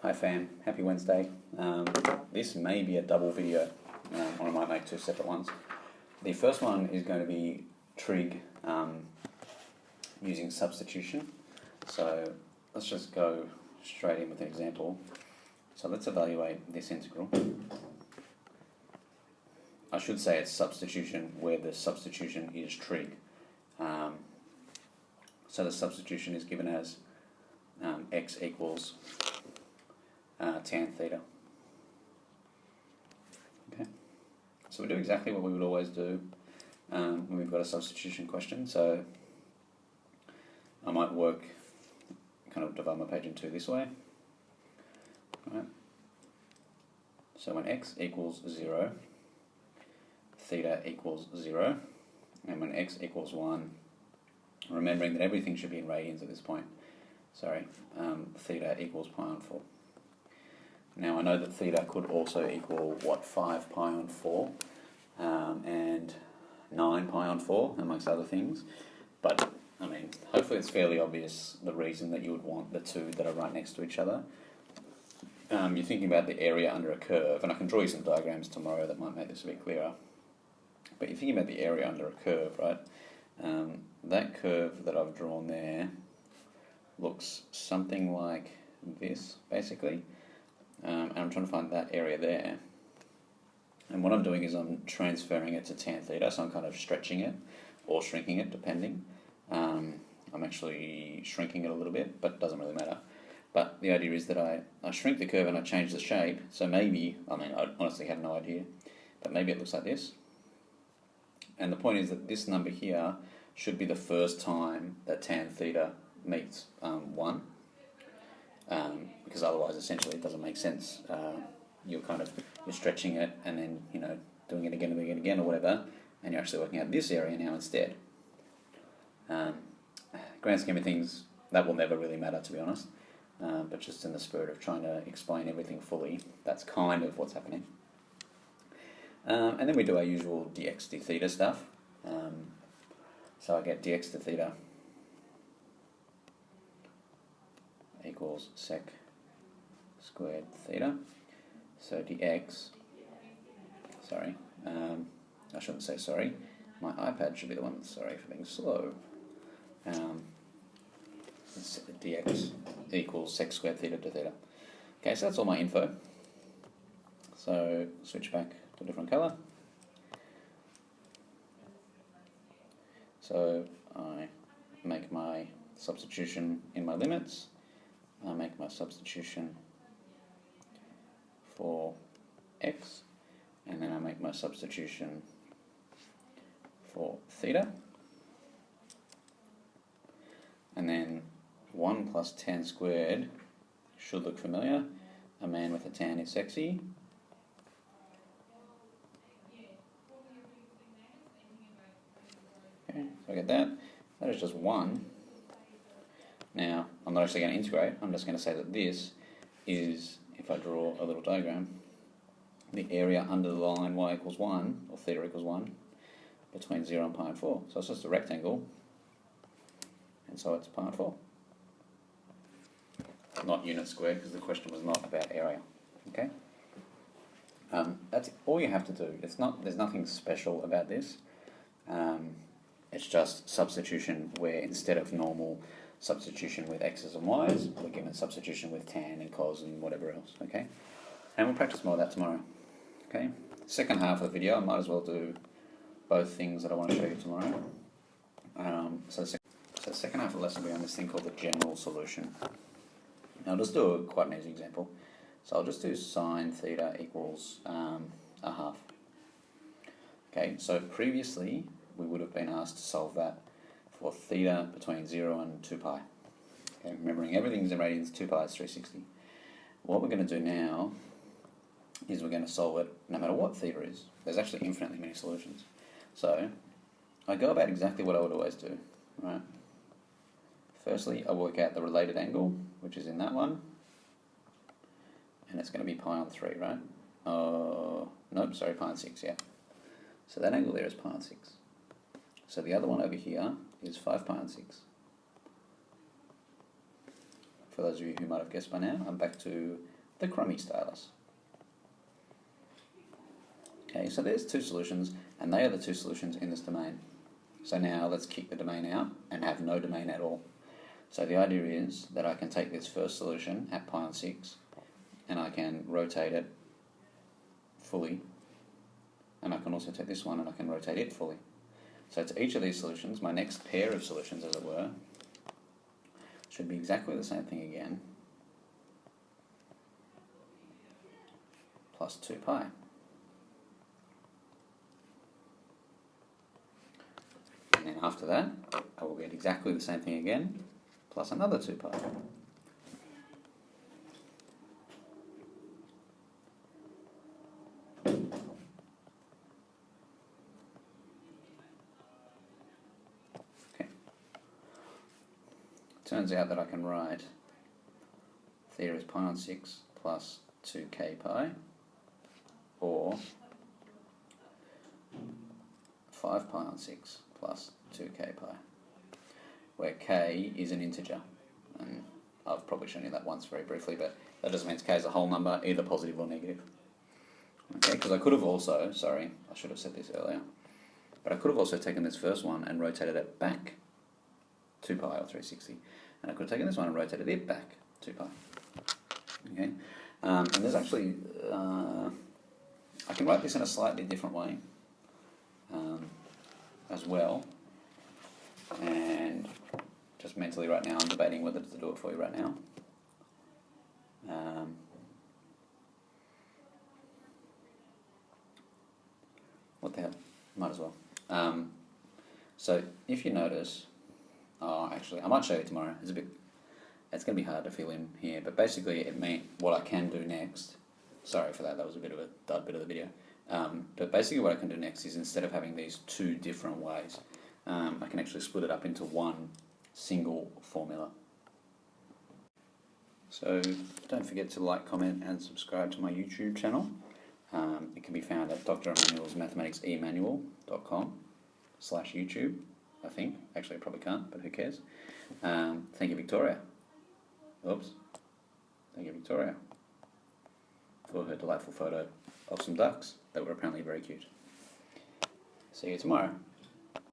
Hi fam, happy Wednesday. This may be a double video, or I might make two separate ones. The first one is going to be trig using substitution. So let's just go straight in with an example. So let's evaluate this integral. I should say it's substitution where the substitution is trig. So the substitution is given as x equals tan theta. Okay, so we do exactly what we would always do when we've got a substitution question. So I might divide my page in two this way. Right. So when x equals 0, theta equals 0, and when x equals 1, remembering that everything should be in radians at this point, theta equals pi on 4. Now I know that theta could also equal, 5 pi on 4, and 9 pi on 4, amongst other things, but I mean, hopefully it's fairly obvious the reason that you would want the two that are right next to each other. You're thinking about the area under a curve, and I can draw you some diagrams tomorrow that might make this a bit clearer. But you're thinking about the area under a curve, right? That curve that I've drawn there looks something like this, basically. And I'm trying to find that area there. And what I'm doing is I'm transferring it to tan theta, so I'm kind of stretching it or shrinking it, depending. I'm actually shrinking it a little bit, but it doesn't really matter. But the idea is that I shrink the curve and I change the shape, so maybe, I honestly have no idea, but maybe it looks like this. And the point is that this number here should be the first time that tan theta meets 1, because otherwise essentially it doesn't make sense. You're stretching it and then doing it again and again and again or whatever, and you're actually working out this area now instead. Grand scheme of things, that will never really matter, to be honest, but just in the spirit of trying to explain everything fully, that's kind of what's happening. And then we do our usual dx d theta stuff. So I get dx to theta equals sec squared theta. So dx, I shouldn't say sorry. My iPad should be the one that's sorry for being slow. Dx equals sec squared theta to theta. Okay, so that's all my info. So switch back to a different colour. So I make my substitution in my limits. I make my substitution for x, and then I make my substitution for theta. And then 1 plus tan squared should look familiar. A man with a tan is sexy. Okay, so I get that. That is just 1. Now, I'm not actually going to integrate. I'm just going to say that this is, if I draw a little diagram, the area under the line y equals 1, or theta equals 1, between 0 and pi on 4. So it's just a rectangle, and so it's pi on 4. Not unit squared, because the question was not about area. Okay? That's all you have to do. There's nothing special about this. It's just substitution where instead of normal substitution with x's and y's, we're given substitution with tan and cos and whatever else. Okay? And we'll practice more of that tomorrow. Okay? Second half of the video, I might as well do both things that I want to show you tomorrow. So the second half of the lesson will be on this thing called the general solution. Now I'll just do quite an easy example. So I'll just do sine theta equals a half. Okay, so previously we would have been asked to solve that for theta between 0 and 2 pi. Okay, remembering everything's in radians, 2 pi is 360. What we're going to do now is we're going to solve it no matter what theta is. There's actually infinitely many solutions. So I go about exactly what I would always do, right? Firstly, I work out the related angle, which is in that one, and it's going to be pi on 3, right? Nope, sorry, pi on 6, yeah. So that angle there is pi on 6. So the other one over here is 5 pi on 6. for those of you who might have guessed by now, I'm back to the crummy stylus. Okay, so there's two solutions, and they are the two solutions in this domain. So now let's kick the domain out and have no domain at all. So the idea is that I can take this first solution at pi on 6, and I can rotate it fully, and I can also take this one and I can rotate it fully. So to each of these solutions, my next pair of solutions, as it were, should be exactly the same thing again, plus 2 pi. And then after that, I will get exactly the same thing again, plus another 2 pi. Turns out that I can write theta is pi on 6 plus 2k pi, or 5 pi on 6 plus 2k pi, where k is an integer, and I've probably shown you that once very briefly, but that just means k is a whole number, either positive or negative. Okay, because I could have also, sorry, I should have said this earlier, but I could have also taken this first one and rotated it back 2 pi or 360, and I could have taken this one and rotated it back 2 pi. Okay, and there's actually, I can write this in a slightly different way as well, and just mentally right now I'm debating whether to do it for you right now. What the hell, might as well. So if you notice, actually, I might show you tomorrow. It's going to be hard to fill in here, but basically it means what I can do next. Sorry for that. That was a bit of a dud bit of the video. But basically, what I can do next is, instead of having these two different ways, I can actually split it up into one single formula. So don't forget to like, comment, and subscribe to my YouTube channel. It can be found at Dr. Emmanuel's mathematicsemanual.com/YouTube. I think. Actually, I probably can't, but who cares? Thank you, Victoria. Oops. Thank you, Victoria, for her delightful photo of some ducks that were apparently very cute. See you tomorrow.